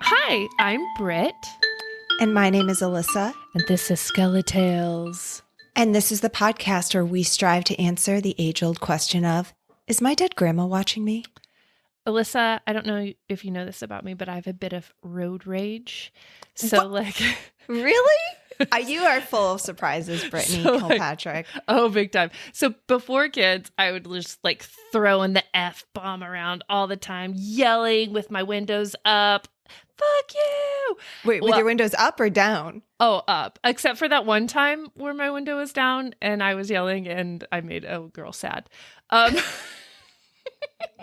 Hi, I'm Britt. And my name is Alissa. And this is SkeleTales. And this is the podcast where we strive to answer the age-old question of, is my dead grandma watching me? Alissa, I don't know if you know this about me, but I have a bit of road rage. Really? You are full of surprises, Brittany Kilpatrick. Big time. So before kids, I would just throwing the F-bomb around all the time, yelling with my windows up. Fuck you! Wait, with your windows up or down? Oh, up. Except for that one time where my window was down and I was yelling and I made a girl sad.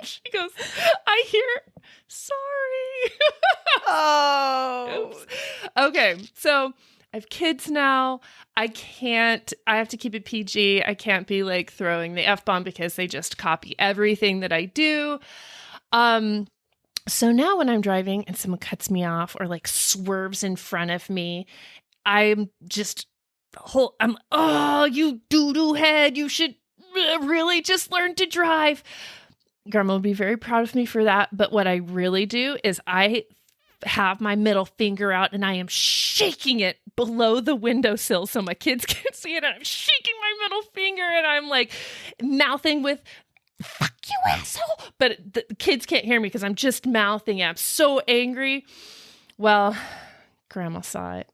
She goes, I hear, sorry. Oh. Oops. Okay, so I have kids now. I have to keep it PG. I can't be throwing the F-bomb because they just copy everything that I do. So now when I'm driving and someone cuts me off or swerves in front of me, I'm you doo-doo head, you should really just learn to drive. Grandma would be very proud of me for that. But what I really do is I have my middle finger out and I am shaking it below the windowsill so my kids can't see it. And I'm shaking my middle finger and I'm mouthing with, fuck you, asshole. But the kids can't hear me because I'm just mouthing it. I'm so angry. Well, Grandma saw it.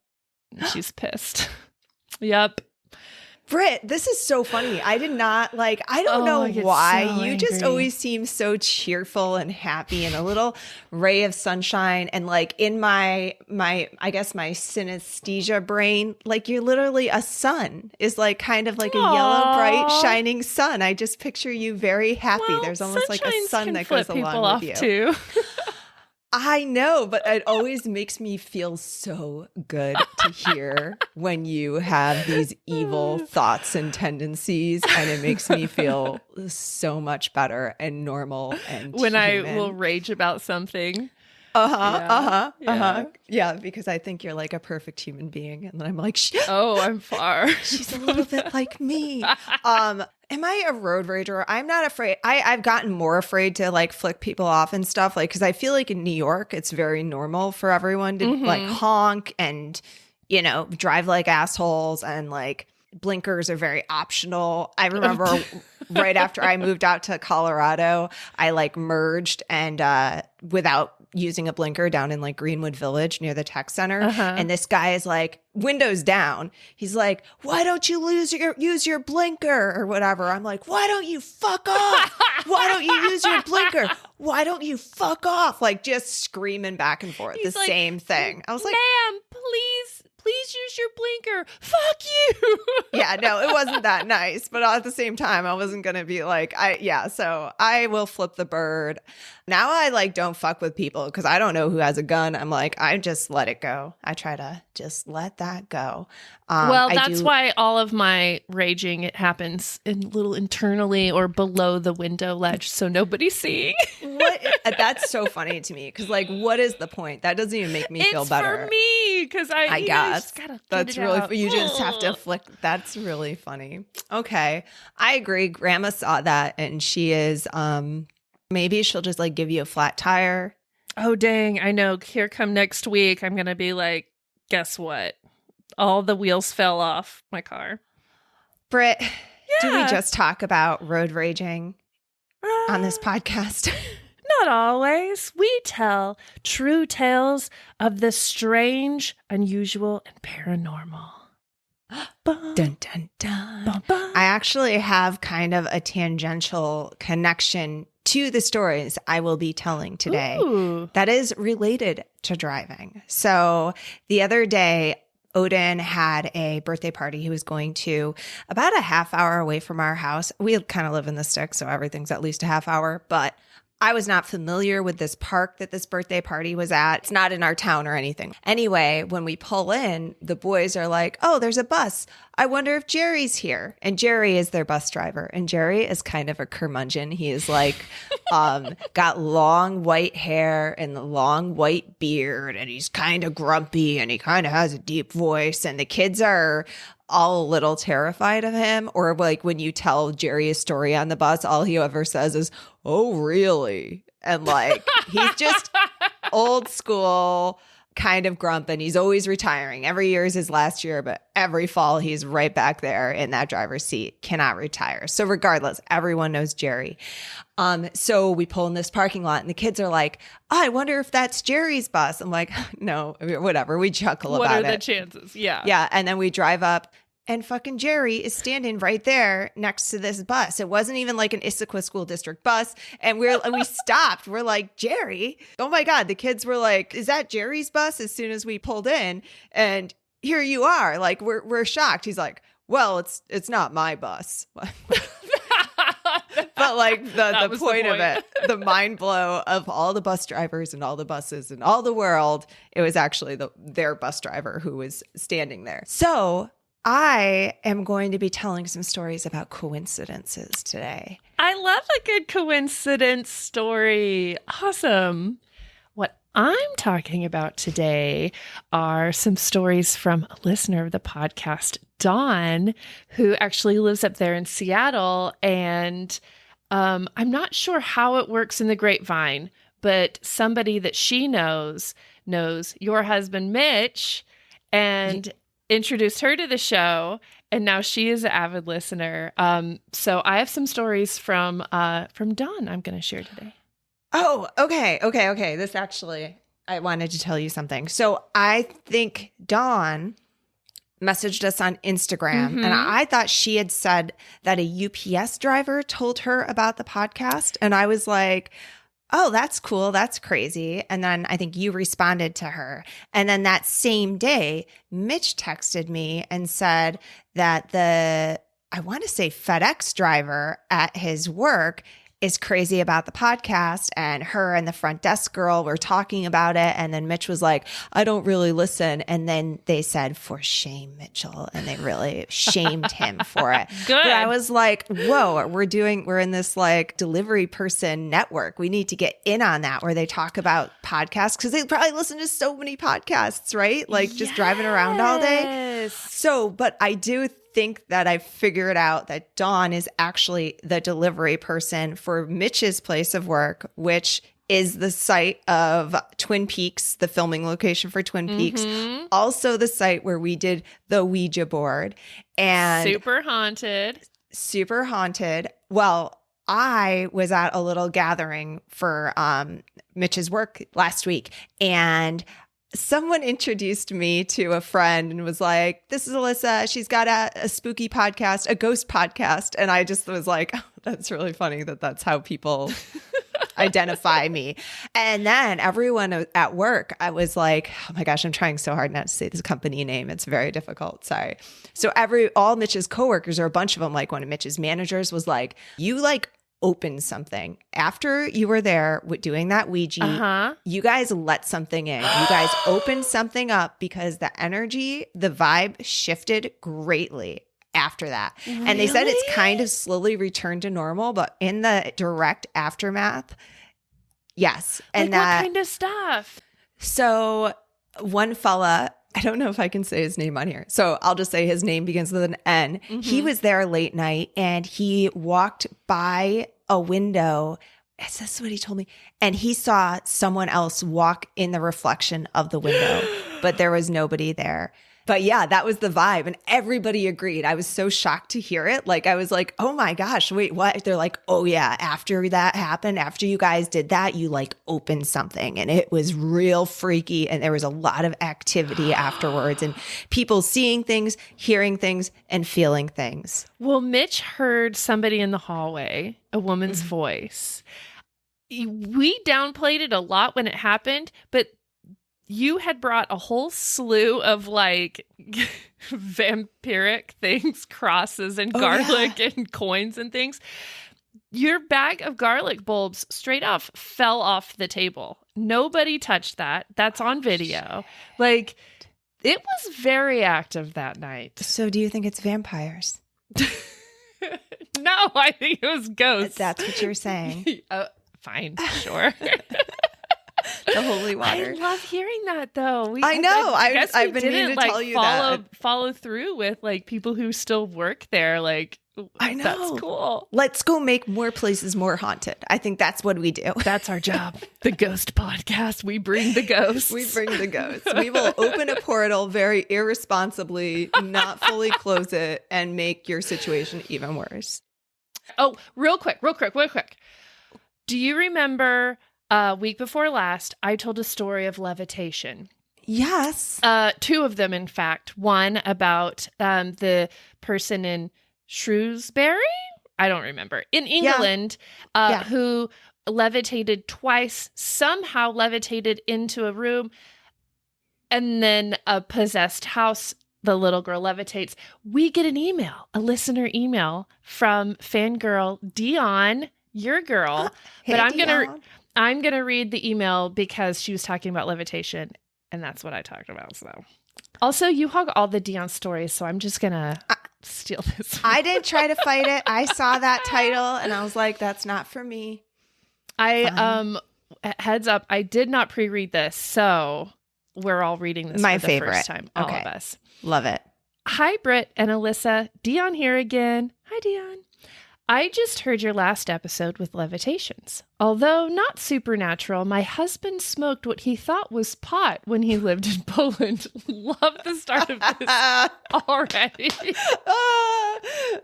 And she's pissed. Yep. Britt, this is so funny. I did not I don't know why. So you just angry. always seem so cheerful and happy and a little ray of sunshine. And in my I guess my synesthesia brain, you're literally a sun is kind of a yellow, bright, shining sun. I just picture you very happy. Well, there's almost a sun that goes along with you. Too. I know, but it always makes me feel so good to hear when you have these evil thoughts and tendencies, and it makes me feel so much better and normal and when human. I will rage about something. Yeah, because I think you're a perfect human being, and then I'm I'm far. She's a little bit like me. Am I a road rager? I'm not afraid. I've gotten more afraid to flick people off and stuff, because I feel in New York, it's very normal for everyone to honk and, drive like assholes, and blinkers are very optional. I remember right after I moved out to Colorado, I merged and without using a blinker down in Greenwood Village near the tech center. And this guy is windows down. He's why don't you use your blinker or whatever? I'm why don't you fuck off? Why don't you use your blinker? Why don't you fuck off? Just screaming back and forth. He's the same thing. I was ma'am, please use your blinker. Fuck you. Yeah, no, it wasn't that nice. But at the same time, I wasn't going to be so I will flip the bird. Now I don't fuck with people because I don't know who has a gun. I'm I just let it go. I try to just let that go. Well, that's why all of my raging, it happens internally or below the window ledge, so nobody's seeing. That's so funny to me because what is the point? That doesn't even make me feel better. It's for me because I guess just gotta that's get it really out. You just have to flick. That's really funny. Okay, I agree. Grandma saw that and she is maybe she'll just give you a flat tire. Oh dang, I know. Here come next week, I'm gonna be guess what? All the wheels fell off my car. Britt, do we just talk about road raging on this podcast? Not always. We tell true tales of the strange, unusual, and paranormal. Dun, dun, dun. I actually have kind of a tangential connection to the stories I will be telling today. Ooh. That is related to driving. So the other day, Odin had a birthday party. He was going to about a half hour away from our house. We kind of live in the sticks, so everything's at least a half hour, but I was not familiar with this park that this birthday party was at. It's not in our town or anything. Anyway, when we pull in, the boys are oh, there's a bus. I wonder if Jerry's here. And Jerry is their bus driver. And Jerry is kind of a curmudgeon. He is got long white hair and the long white beard. And he's kind of grumpy and he kind of has a deep voice. And the kids are all a little terrified of him. Or when you tell Jerry a story on the bus, all he ever says is, "Oh, really?" And like, he's just old school kind of grump, and he's always retiring. Every year is his last year, but every fall he's right back there in that driver's seat, cannot retire. So regardless, everyone knows Jerry. So we pull in this parking lot and the kids are like, I wonder if that's Jerry's bus. I'm like, no, whatever. We chuckle about it. What are the chances? Yeah. Yeah. And then we drive up and fucking Jerry is standing right there next to this bus. It wasn't even like an Issaquah School District bus. And we stopped. We're like, Jerry? Oh my God. The kids were like, is that Jerry's bus? As soon as we pulled in, and here you are. Like, we're shocked. He's like, well, it's not my bus. But like the point of it, the mind blow of all the bus drivers and all the buses and all the world, it was actually their bus driver who was standing there. So I am going to be telling some stories about coincidences today. I love a good coincidence story. Awesome. What I'm talking about today are some stories from a listener of the podcast, Dawn, who actually lives up there in Seattle. And I'm not sure how it works in the grapevine, but somebody that she knows your husband, Mitch, and introduced her to the show. And now she is an avid listener. So I have some stories from Dawn I'm going to share today. Oh, okay. This actually, I wanted to tell you something. So I think Dawn messaged us on Instagram, and I thought she had said that a UPS driver told her about the podcast. And I was like, oh, that's cool. That's crazy. And then I think you responded to her. And then that same day, Mitch texted me and said that I want to say FedEx driver at his work is crazy about the podcast, and her and the front desk girl were talking about it. And then Mitch was like, I don't really listen. And then they said, for shame, Mitchell. And they really shamed him for it. Good. But I was like, whoa, we're in this like delivery person network. We need to get in on that where they talk about podcasts, because they probably listen to so many podcasts, right? Like just driving around all day. So, but I do think that I figured out that Dawn is actually the delivery person for Mitch's place of work, which is the site of Twin Peaks, the filming location for Twin Peaks. Also the site where we did the Ouija board. And super haunted. Well, I was at a little gathering for Mitch's work last week, and someone introduced me to a friend and was like, this is Alissa. She's got a spooky podcast, a ghost podcast. And I just was like, oh, that's really funny that's how people identify me. And then everyone at work, I was like, oh my gosh, I'm trying so hard not to say this company name. It's very difficult. Sorry. So all Mitch's coworkers, or a bunch of them, like one of Mitch's managers was like, you like open something after you were there with doing that Ouija. You guys let something in. You guys opened something up, because the energy, the vibe shifted greatly after that. Really? And they said it's kind of slowly returned to normal, but in the direct aftermath, yes. And like what kind of stuff? So one fella, I don't know if I can say his name on here, so I'll just say his name begins with an N. He was there late night, and he walked by a window. Is this what he told me? And he saw someone else walk in the reflection of the window, but there was nobody there. But yeah, that was the vibe, and everybody agreed. I was so shocked to hear it. Like, I was like, oh my gosh, wait, what? They're like, oh yeah, after that happened, after you guys did that, you like opened something, and it was real freaky, and there was a lot of activity afterwards, and people seeing things, hearing things, and feeling things. Well, Mitch heard somebody in the hallway, a woman's voice. We downplayed it a lot when it happened, but you had brought a whole slew of like vampiric things, crosses and garlic and coins and things. Your bag of garlic bulbs straight off fell off the table. Nobody touched that. That's on video. Like, it was very active that night. So do you think it's vampires? No, I think it was ghosts. That's what you're saying. Fine, sure. The holy water. I love hearing that, though. I know. I guess I've been meaning to tell you that. Follow through with like people who still work there. Like, I know. That's cool. Let's go make more places more haunted. I think that's what we do. That's our job. The ghost podcast. We bring the ghosts. We bring the ghosts. We will open a portal very irresponsibly, not fully close it, and make your situation even worse. Oh, real quick. Do you remember week before last, I told a story of levitation? Yes. 2 of them, in fact. One about the person in Shrewsbury? I don't remember. In England, who levitated twice, somehow levitated into a room, and then a possessed house, the little girl levitates. We get an email, a listener email from fangirl Dion, your girl. Hey, but I'm gonna read the email because she was talking about levitation, and that's what I talked about. So, also, you hog all the Dion stories, so I'm just gonna steal this one. I didn't try to fight it. I saw that title and I was like, that's not for me. Heads up, I did not pre-read this, so we're all reading this My for the favorite. first time. All of us. Love it. Hi, Britt and Alissa. Dion here again. Hi, Dion. I just heard your last episode with levitations. Although not supernatural, my husband smoked what he thought was pot when he lived in Poland. Love the start of this already.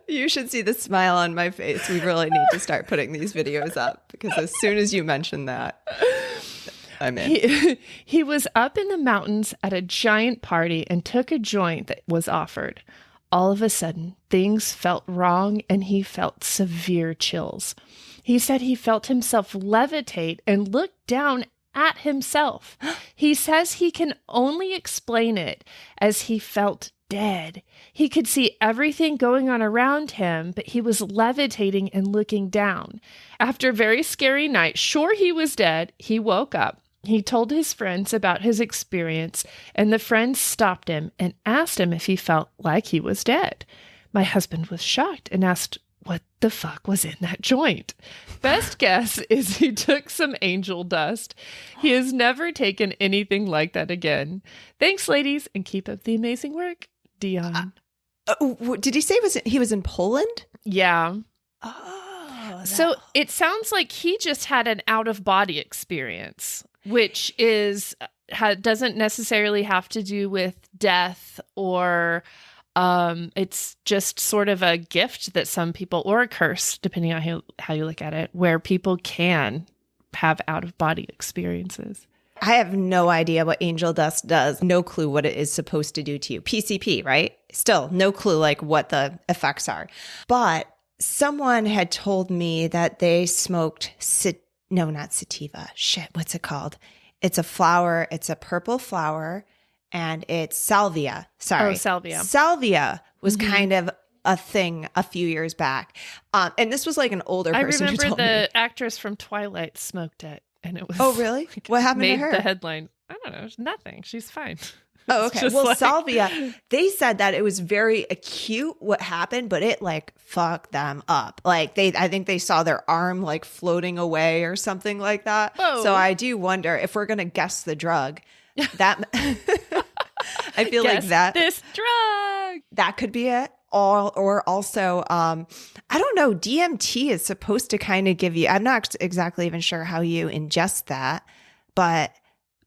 You should see the smile on my face. We really need to start putting these videos up because as soon as you mention that, I'm in. He was up in the mountains at a giant party and took a joint that was offered. All of a sudden, things felt wrong and he felt severe chills. He said he felt himself levitate and look down at himself. He says he can only explain it as he felt dead. He could see everything going on around him, but he was levitating and looking down. After a very scary night, sure he was dead, he woke up. He told his friends about his experience, and the friends stopped him and asked him if he felt like he was dead. My husband was shocked and asked what the fuck was in that joint. Best guess is he took some angel dust. He has never taken anything like that again. Thanks, ladies, and keep up the amazing work. Dion. Did he say he was in Poland? Yeah. Oh. So it sounds like he just had an out-of-body experience, which is doesn't necessarily have to do with death or it's just sort of a gift that some people, or a curse, depending on how you look at it, where people can have out-of-body experiences. I have no idea what angel dust does. No clue what it is supposed to do to you. PCP, right? Still no clue like what the effects are. But someone had told me that they smoked not sativa. Shit, what's it called? It's a flower. It's a purple flower, and it's salvia. Sorry. Oh, salvia. Salvia was kind of a thing a few years back. And this was like an older person who I told remember me. the actress from Twilight smoked it, and it was Oh, really? What happened to made her? the headline. I don't know. Nothing. She's fine. Oh, It's okay. just Well, like- salvia, they said that it was very acute what happened, but it like fucked them up. Like I think they saw their arm like floating away or something like that. Whoa. So I do wonder if we're going to guess the drug that I feel like Guess this drug. that could be it. Or also, I don't know, DMT is supposed to kind of give you, I'm not exactly even sure how you ingest that, but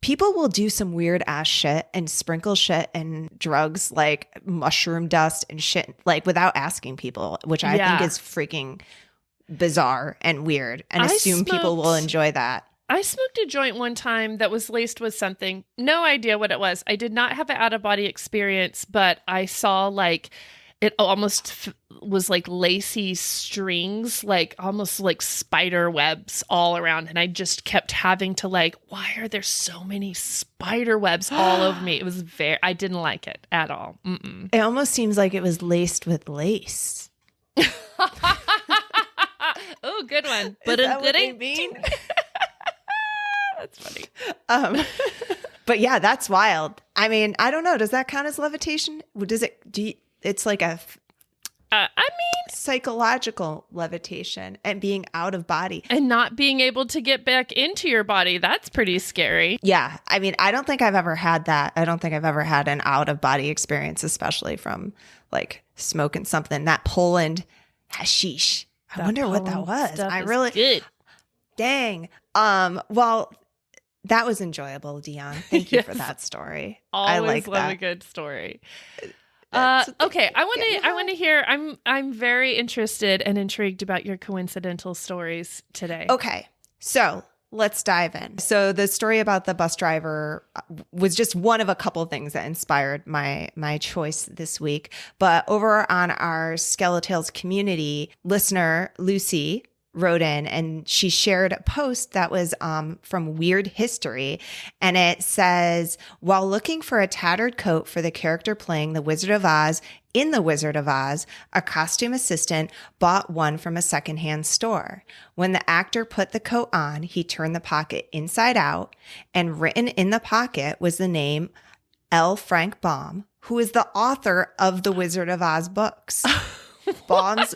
people will do some weird ass shit and sprinkle shit and drugs like mushroom dust and shit like without asking people, which I think is freaking bizarre and weird, and assume people will enjoy that. I smoked a joint one time that was laced with something. No idea what it was. I did not have an out-of-body experience, but I saw like it almost was like lacy strings, like almost like spider webs all around. And I just kept having to like, why are there so many spider webs all over me? It was I didn't like it at all. Mm-mm. It almost seems like it was laced with lace. Oh, good one. But is that what they mean? That's funny. But yeah, that's wild. I mean, I don't know. Does that count as levitation? Does it? It's like a I mean, psychological levitation and being out of body and not being able to get back into your body. That's pretty scary. Yeah. I mean, I don't think I've ever had that. I don't think I've ever had an out of body experience, especially from like smoking something. That Poland Hashish. I That wonder what that pollen was. stuff I is really good. dang. Well, that was enjoyable, Dion. Thank you for Yes. that story. Always I like love that. a good story. That's- Okay, I yeah. want to hear. I'm very interested and intrigued about your coincidental stories today. Okay, so let's dive in. So the story about the bus driver was just one of a couple things that inspired my choice this week. But over on our SkeleTales community, listener Lucy wrote in and she shared a post that was from Weird History. And it says, while looking for a tattered coat for the character playing the Wizard of Oz in The Wizard of Oz, a costume assistant bought one from a secondhand store. When the actor put the coat on, he turned the pocket inside out, and written in the pocket was the name L. Frank Baum, who is the author of the Wizard of Oz books. Baum's,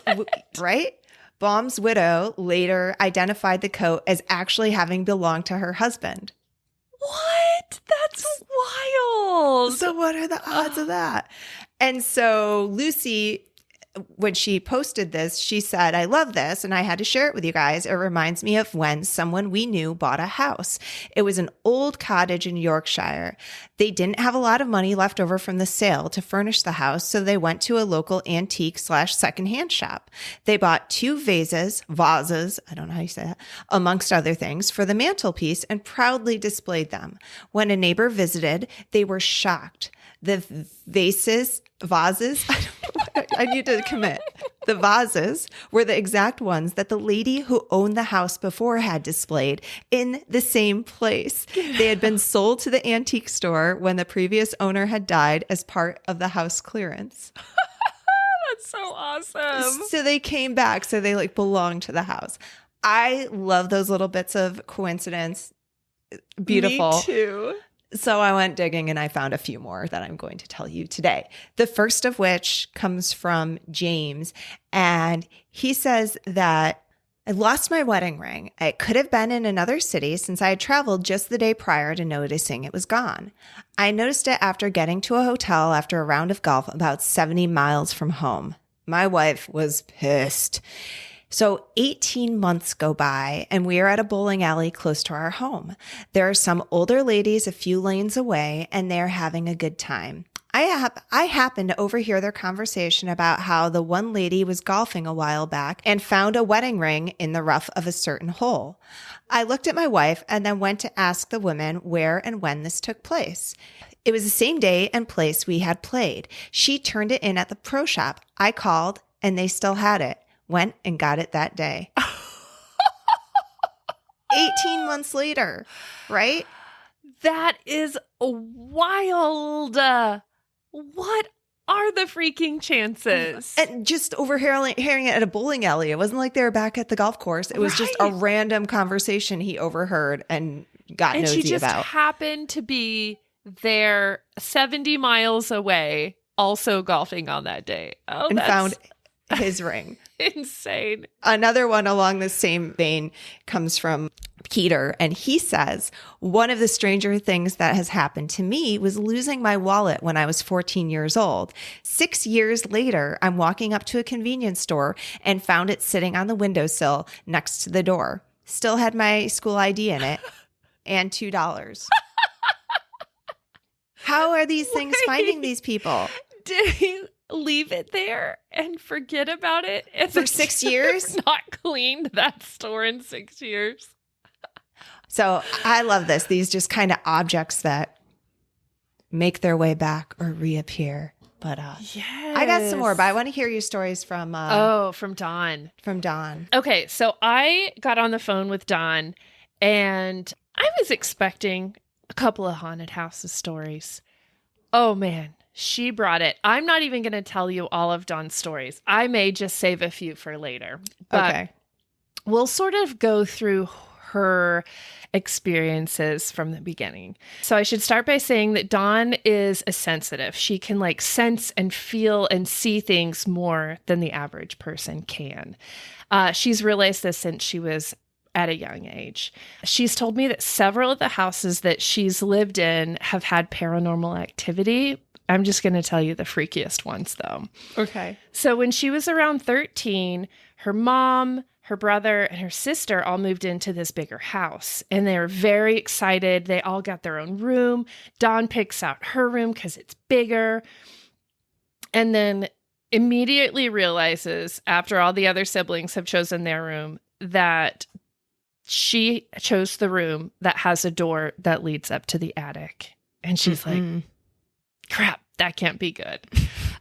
right? Baum's widow later identified the coat as actually having belonged to her husband. What? That's wild. So what are the odds of that? And so Lucy, when she posted this, she said, I love this and I had to share it with you guys. It reminds me of when someone we knew bought a house. It was an old cottage in Yorkshire. They didn't have a lot of money left over from the sale to furnish the house, so they went to a local antique/secondhand shop. They bought 2 vases, I don't know how you say that, amongst other things, for the mantelpiece and proudly displayed them. When a neighbor visited, they were shocked. The vases, I need to commit. The vases were the exact ones that the lady who owned the house before had displayed in the same place. They had been sold to the antique store when the previous owner had died as part of the house clearance. That's so awesome. So they came back. So they like belonged to the house. I love those little bits of coincidence. Beautiful. Me too. So I went digging and I found a few more that I'm going to tell you today. The first of which comes from James. And he says that I lost my wedding ring. It could have been in another city since I had traveled just the day prior to noticing it was gone. I noticed it after getting to a hotel after a round of golf about 70 miles from home. My wife was pissed. So 18 months go by and we are at a bowling alley close to our home. There are some older ladies a few lanes away and they're having a good time. I happened to overhear their conversation about how the one lady was golfing a while back and found a wedding ring in the rough of a certain hole. I looked at my wife and then went to ask the women where and when this took place. It was the same day and place we had played. She turned it in at the pro shop. I called and they still had it. Went and got it that day. 18 months later, right? That is wild. What are the freaking chances? And just overhearing it at a bowling alley. It wasn't like they were back at the golf course. It was just a random conversation he overheard and got nosy about. And she just happened to be there 70 miles away, also golfing on that day. Oh, and found his ring. Insane. Another one along the same vein comes from Peter, and he says, one of the stranger things that has happened to me was losing my wallet when I was 14 years old. 6 years later, I'm walking up to a convenience store and found it sitting on the windowsill next to the door. Still had my school ID in it and $2. How are these things finding these people? Did he leave it there and forget about it? And for 6 years? Not cleaned that store in 6 years. So I love this. These just kind of objects that make their way back or reappear. But yes. I got some more, but I want to hear your stories from from Dawn. From Dawn. Okay, so I got on the phone with Dawn and I was expecting a couple of haunted houses stories. Oh man, she brought it. I'm not even going to tell you all of Dawn's stories. I may just save a few for later. But okay. We'll sort of go through her experiences from the beginning. So I should start by saying that Dawn is a sensitive. She can like sense and feel and see things more than the average person can. She's realized this since she was at a young age. She's told me that several of the houses that she's lived in have had paranormal activity, I'm just going to tell you the freakiest ones, though. Okay. So when she was around 13, her mom, her brother, and her sister all moved into this bigger house. And they were very excited. They all got their own room. Dawn picks out her room because it's bigger. And then immediately realizes, after all the other siblings have chosen their room, that she chose the room that has a door that leads up to the attic. And she's like, crap, that can't be good.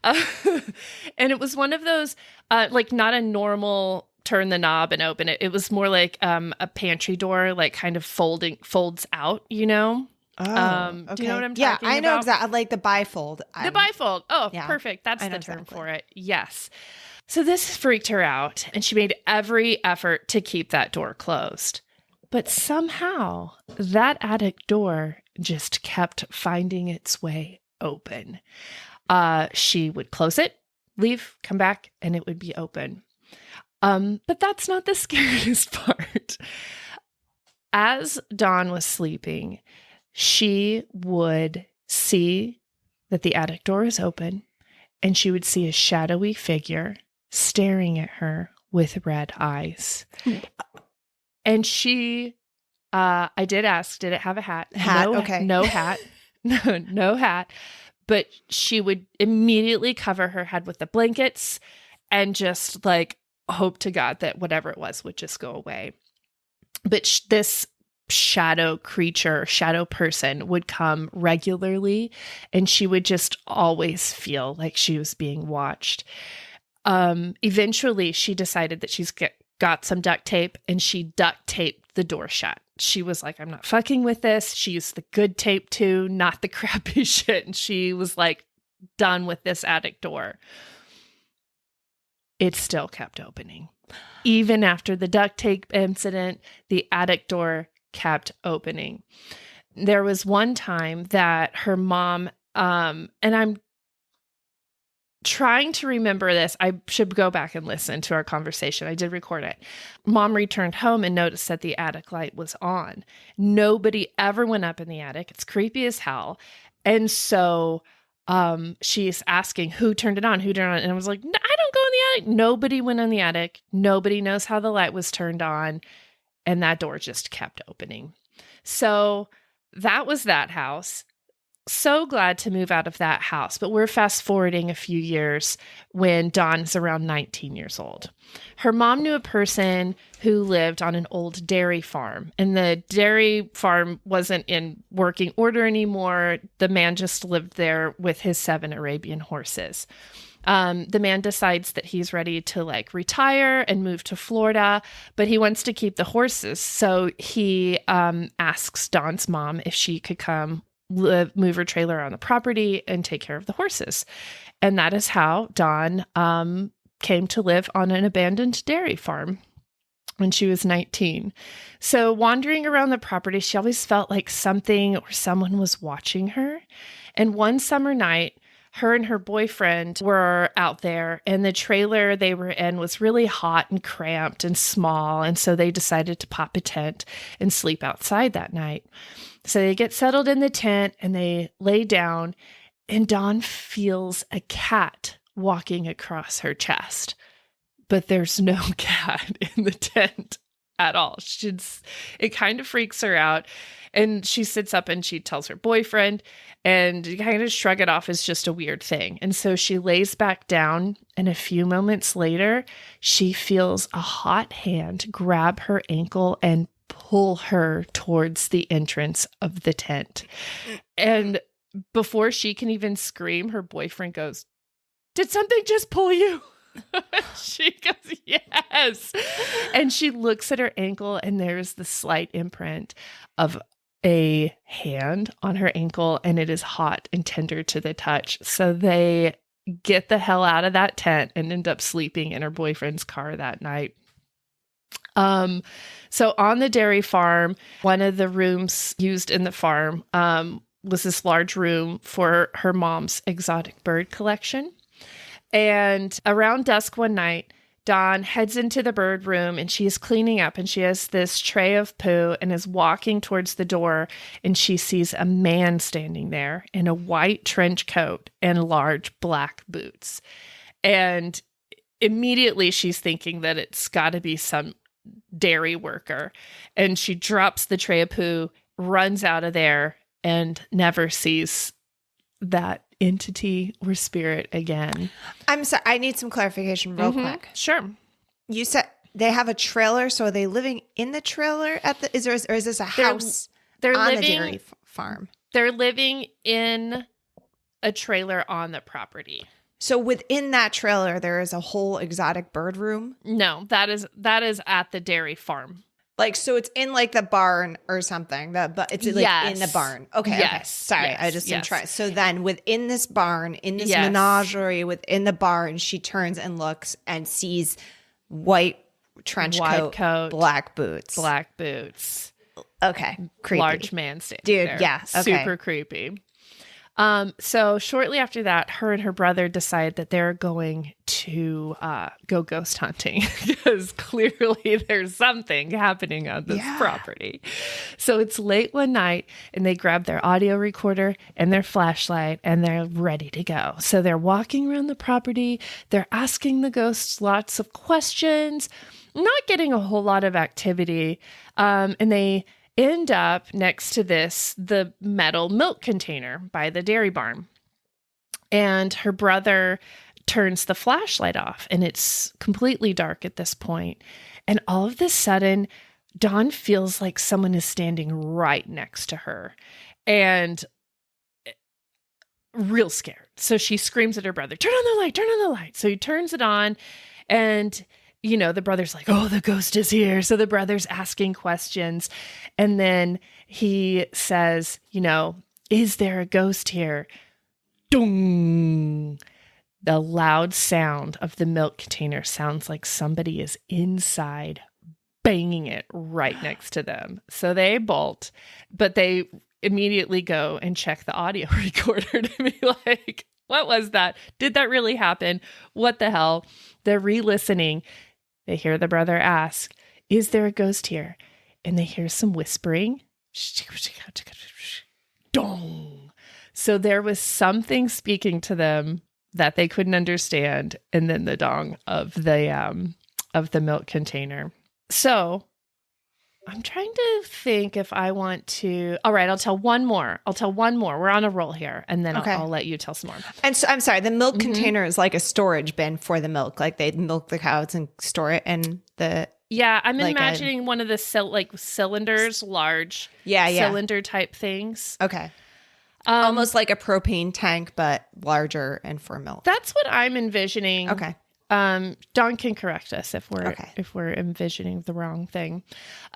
And it was one of those, like not a normal turn the knob and open it. It was more like a pantry door, like kind of folds out, you know? Okay. Do you know what I'm talking about? Yeah, I know exactly. Like the bifold. The bifold. Oh, Yeah, perfect. That's I the know term exactly. for it. Yes. So this freaked her out, and she made every effort to keep that door closed. But somehow that attic door just kept finding its way open. She would close it, leave, come back, and it would be open. But that's not the scariest part. As Dawn was sleeping, she would see that the attic door is open, and she would see a shadowy figure staring at her with red eyes. And she, I did ask, did it have a hat? Hat, No, okay. No hat. No hat. But she would immediately cover her head with the blankets and just like hope to God that whatever it was would just go away. But this shadow creature, shadow person would come regularly, and she would just always feel like she was being watched. Eventually, she decided that she's got some duct tape, and she duct taped the door shut. She was like, I'm not fucking with this. She used the good tape too, not the crappy shit. And she was like, done with this attic door. It still kept opening. Even after the duct tape incident, the attic door kept opening. There was one time that her mom, and I'm trying to remember this. I should go back and listen to our conversation. I did record it. Mom returned home and noticed that the attic light was on. Nobody ever went up in the attic. It's creepy as hell. And so she's asking, who turned it on? Who turned it on? And I was like, I don't go in the attic. Nobody went in the attic. Nobody knows how the light was turned on. And that door just kept opening. So that was that house. So glad to move out of that house, but we're fast forwarding a few years when Dawn's around 19 years old. Her mom knew a person who lived on an old dairy farm, and the dairy farm wasn't in working order anymore. The man just lived there with his 7 Arabian horses. The man decides that he's ready to like retire and move to Florida, but he wants to keep the horses. So he asks Dawn's mom if she could come move her trailer on the property and take care of the horses. And that is how Dawn came to live on an abandoned dairy farm when she was 19. So wandering around the property, she always felt like something or someone was watching her. And one summer night, her and her boyfriend were out there, and the trailer they were in was really hot and cramped and small. And so they decided to pop a tent and sleep outside that night. So they get settled in the tent and they lay down, and Dawn feels a cat walking across her chest. But there's no cat in the tent at all. It kind of freaks her out. And she sits up and she tells her boyfriend, and you kind of shrug it off as just a weird thing. And so she lays back down, and a few moments later, she feels a hot hand grab her ankle and pull her towards the entrance of the tent. And before she can even scream, her boyfriend goes, "Did something just pull you?" She goes, "Yes." And she looks at her ankle, and there's the slight imprint of a hand on her ankle, and it is hot and tender to the touch. So they get the hell out of that tent and end up sleeping in her boyfriend's car that night. So on the dairy farm, one of the rooms used in the farm was this large room for her mom's exotic bird collection. And around dusk one night, Dawn heads into the bird room and she is cleaning up and she has this tray of poo and is walking towards the door and she sees a man standing there in a white trench coat and large black boots. And immediately she's thinking that it's got to be some dairy worker. And she drops the tray of poo, runs out of there, and never sees that entity or spirit again. I'm sorry. I need some clarification real quick. Sure. You said they have a trailer, so are they living in the trailer or is this a house they're on living, a dairy farm? They're living in a trailer on the property. So within that trailer, there is a whole exotic bird room? No, that is at the dairy farm. Like, so it's in like the barn or something, but it's like in the barn. Okay. Yes. Okay. Sorry. Yes. I just didn't Yes. try. So then within this barn, in this Yes. menagerie within the barn, she turns and looks and sees white trench coat, black boots. Black boots. Okay. Creepy. Large man standing Dude, there. yeah. Okay. Super creepy. So shortly after that, her and her brother decide that they're going to go ghost hunting because clearly there's something happening on this property. So it's late one night and they grab their audio recorder and their flashlight and they're ready to go. So they're walking around the property. They're asking the ghosts lots of questions, not getting a whole lot of activity. And they end up next to the metal milk container by the dairy barn. And her brother turns the flashlight off and it's completely dark at this point. And all of a sudden, Dawn feels like someone is standing right next to her and real scared. So she screams at her brother, turn on the light, turn on the light. So he turns it on and the brother's like, oh, the ghost is here. So the brother's asking questions. And then he says, is there a ghost here? Dong. The loud sound of the milk container sounds like somebody is inside banging it right next to them. So they bolt, but they immediately go and check the audio recorder to be like, what was that? Did that really happen? What the hell? They're re-listening. They hear the brother ask, is there a ghost here? And they hear some whispering. Dong. So there was something speaking to them that they couldn't understand. And then the dong of the milk container. So I'm trying to think if I want to. All right, I'll tell one more. We're on a roll here. And then I'll let you tell some more. And so I'm sorry, the milk container is like a storage bin for the milk. Like they milk the cows and store it in the. Yeah, I'm imagining one of the cylinders, large cylinder type things. Okay. Almost like a propane tank, but larger and for milk. That's what I'm envisioning. Okay. Dawn can correct us if we're envisioning the wrong thing.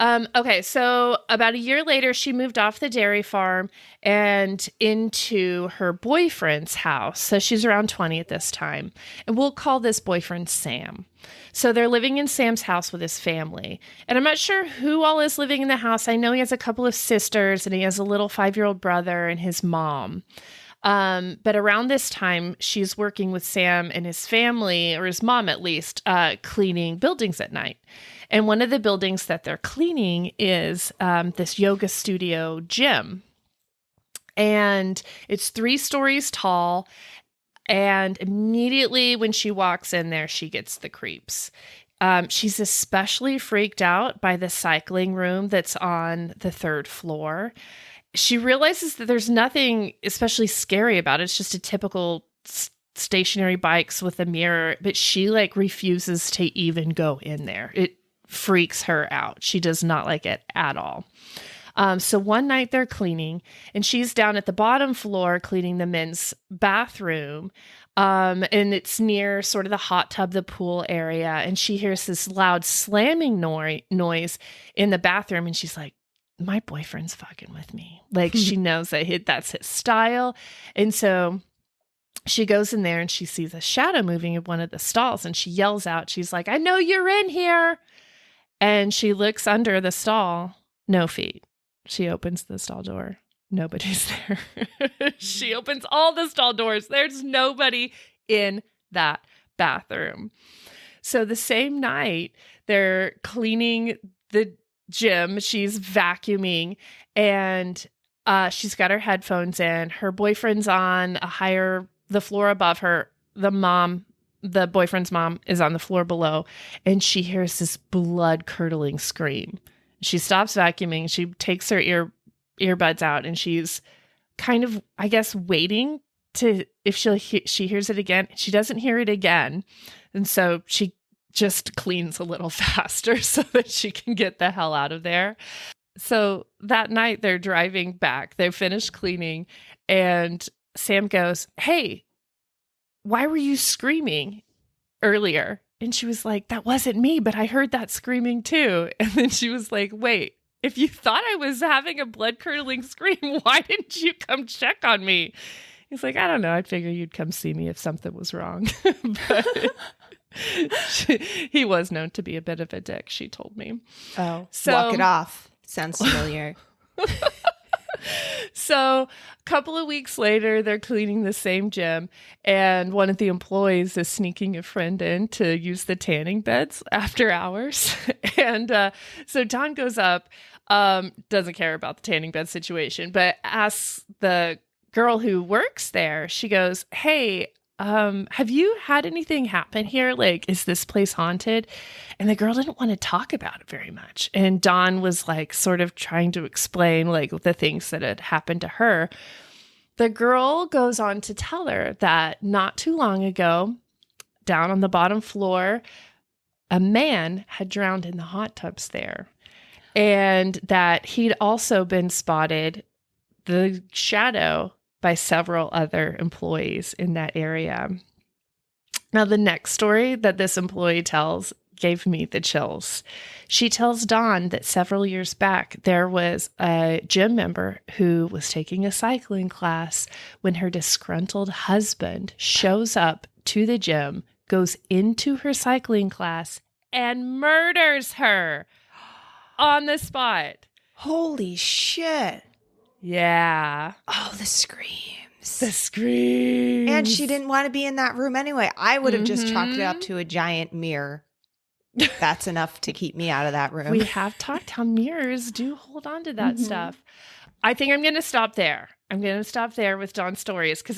Okay, so about a year later, she moved off the dairy farm and into her boyfriend's house. So she's around 20 at this time. And we'll call this boyfriend Sam. So they're living in Sam's house with his family. And I'm not sure who all is living in the house. I know he has a couple of sisters and he has a little 5-year-old brother and his mom. But around this time, she's working with Sam and his family, or his mom at least, cleaning buildings at night. And one of the buildings that they're cleaning is this yoga studio gym. And it's 3 stories tall. And immediately when she walks in there, she gets the creeps. She's especially freaked out by the cycling room that's on the 3rd floor. She realizes that there's nothing especially scary about it. It's just a typical stationary bikes with a mirror, but she refuses to even go in there. It freaks her out. She does not like it at all. So one night they're cleaning and she's down at the bottom floor cleaning the men's bathroom. And it's near sort of the hot tub, the pool area. And she hears this loud slamming noise in the bathroom. And she's like, my boyfriend's fucking with me. She knows that that's his style. And so she goes in there and she sees a shadow moving in one of the stalls and she yells out, she's like, I know you're in here. And she looks under the stall, no feet. She opens the stall door. Nobody's there. She opens all the stall doors. There's nobody in that bathroom. So the same night, they're cleaning the gym. She's vacuuming, and she's got her headphones in. Her boyfriend's on the floor above her. The boyfriend's mom is on the floor below, and she hears this blood-curdling scream. She stops vacuuming. She takes her earbuds out, and she's kind of, I guess, waiting to if she hears it again. She doesn't hear it again, and so she just cleans a little faster so that she can get the hell out of there. So that night they're driving back. They finished cleaning, and Sam goes, "Hey, why were you screaming earlier?" And she was like, "That wasn't me, but I heard that screaming too." And then she was like, "Wait, if you thought I was having a blood-curdling scream, why didn't you come check on me?" He's like, "I don't know. I'd figure you'd come see me if something was wrong." But he was known to be a bit of a dick, she told me. Oh, so, walk it off. Sounds familiar. So a couple of weeks later, they're cleaning the same gym, and one of the employees is sneaking a friend in to use the tanning beds after hours. And so Dawn goes up, doesn't care about the tanning bed situation, but asks the girl who works there, she goes, "Hey, have you had anything happen here? Like, is this place haunted?" And the girl didn't want to talk about it very much. And Dawn was like sort of trying to explain like the things that had happened to her. The girl goes on to tell her that not too long ago, down on the bottom floor, a man had drowned in the hot tubs there. And that he'd also been spotted, the shadow, by several other employees in that area. Now, the next story that this employee tells gave me the chills. She tells Dawn that several years back, there was a gym member who was taking a cycling class when her disgruntled husband shows up to the gym, goes into her cycling class, and murders her on the spot. Holy shit. Yeah. Oh, the screams. The screams. And she didn't want to be in that room anyway. I would have just chalked it up to a giant mirror. That's enough to keep me out of that room. We have talked how mirrors do hold on to that stuff. I think I'm going to stop there. I'm going to stop there with Dawn's stories because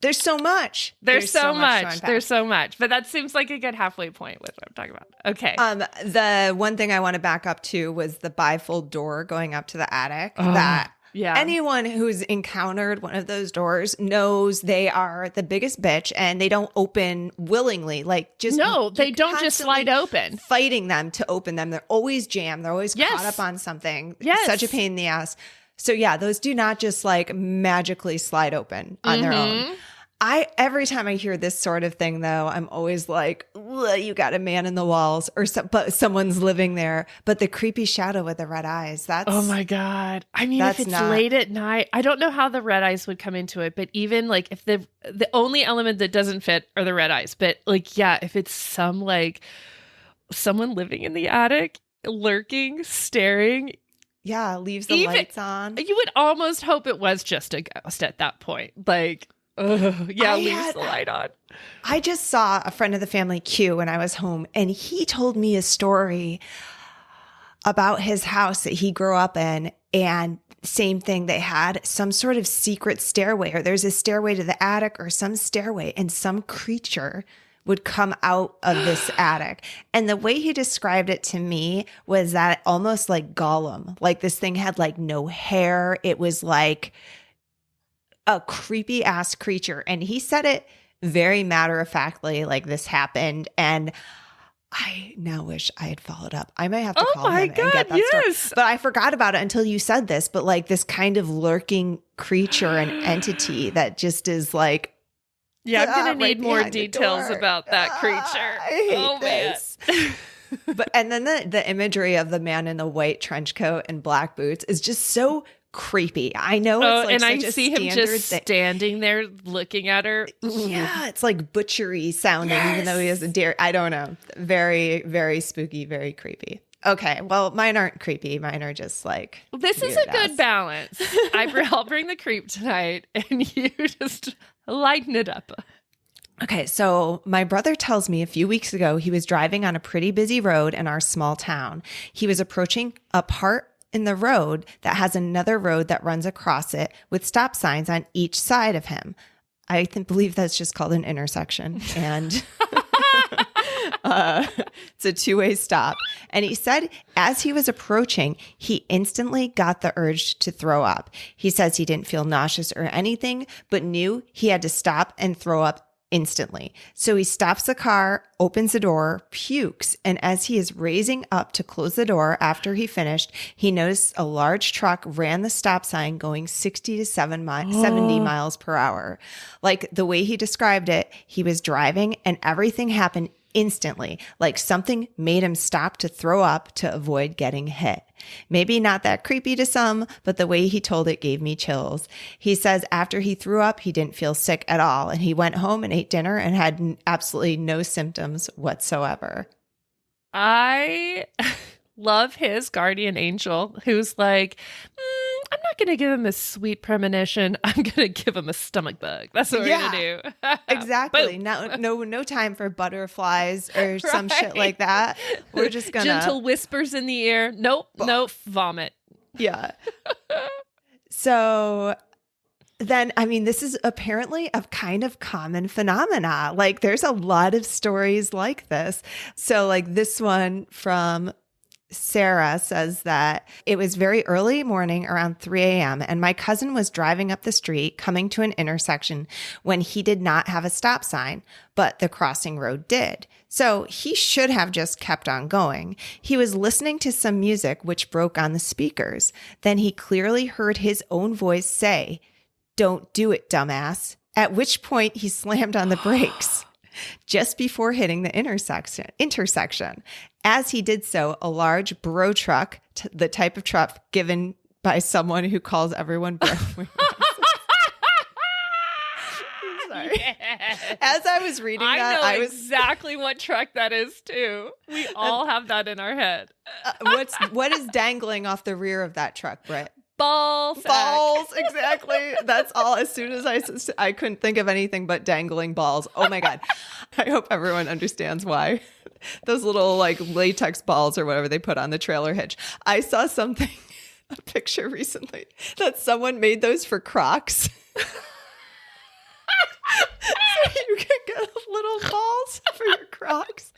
there's so much. There's so much. There's so much. But that seems like a good halfway point with what I'm talking about. Okay. The one thing I want to back up to was the bifold door going up to the attic. Anyone who's encountered one of those doors knows they are the biggest bitch and they don't open willingly. Like just no, they don't just slide open. Fighting them to open them. They're always jammed. They're always caught up on something. Yes. Such a pain in the ass. So yeah, those do not just like magically slide open on their own. Every time I hear this sort of thing, though, I'm always like, you got a man in the walls but someone's living there. But the creepy shadow with the red eyes, that's... Oh, my God. I mean, if it's late at night, I don't know how the red eyes would come into it. But even like if the only element that doesn't fit are the red eyes. But like, yeah, if it's someone living in the attic, lurking, staring... Yeah, leaves the lights on. You would almost hope it was just a ghost at that point. Like... leaves the light on. I just saw a friend of the family, Q, when I was home, and he told me a story about his house that he grew up in, and same thing, they had some sort of secret stairway, or there's a stairway to the attic or some stairway, and some creature would come out of this attic. And the way he described it to me was that almost like Gollum, like this thing had like no hair. It was like a creepy ass creature. And he said it very matter of factly, like this happened. And I now wish I had followed up. I might have to call him and get that story. But I forgot about it until you said this. But like this kind of lurking creature and entity that just is like, I'm going to need more details about that creature. I hate this. But and then the imagery of the man in the white trench coat and black boots is just so creepy. I know it's like and such I see him just standing there looking at her. Yeah, it's like butchery sounding, even though he has a deer. I don't know. Very, very spooky, very creepy. Okay, well, mine aren't creepy. Mine are just like this is a good balance. I'll bring the creep tonight, and you just lighten it up. Okay, so my brother tells me a few weeks ago he was driving on a pretty busy road in our small town. He was approaching a part in the road that has another road that runs across it with stop signs on each side of him. I believe that's just called an intersection. And it's a two-way stop. And he said as he was approaching, he instantly got the urge to throw up. He says he didn't feel nauseous or anything, but knew he had to stop and throw up instantly. So he stops the car, opens the door, pukes, and as he is raising up to close the door after he finished, he noticed a large truck ran the stop sign going 60 to 70 miles per hour. Like the way he described it, he was driving and everything happened instantly, like something made him stop to throw up to avoid getting hit. Maybe not that creepy to some, but the way he told it gave me chills. He says after he threw up, he didn't feel sick at all, and he went home and ate dinner and had absolutely no symptoms whatsoever. I love his guardian angel who's like, I'm not going to give him a sweet premonition. I'm going to give him a stomach bug. That's what we're going to do. Exactly. No time for butterflies or some shit like that. We're just going to... Gentle whispers in the ear. Nope. Vomit. Yeah. So then, I mean, this is apparently a kind of common phenomena. Like there's a lot of stories like this. So like this one from Sarah says that it was very early morning around 3 a.m. and my cousin was driving up the street coming to an intersection when he did not have a stop sign, but the crossing road did. So he should have just kept on going. He was listening to some music which broke on the speakers. Then he clearly heard his own voice say, "Don't do it, dumbass." At which point he slammed on the brakes just before hitting the intersection. As he did so, a large bro truck, the type of truck given by someone who calls everyone bro. Sorry. Yes. As I was reading that, I know exactly what truck that is too. We all have that in our head. What is dangling off the rear of that truck, Britt? Balls, exactly. That's all. As soon as I couldn't think of anything but dangling balls. Oh my God. I hope everyone understands why. Those little like latex balls or whatever they put on the trailer hitch. I saw a picture recently that someone made those for Crocs. So you can get little balls for your Crocs.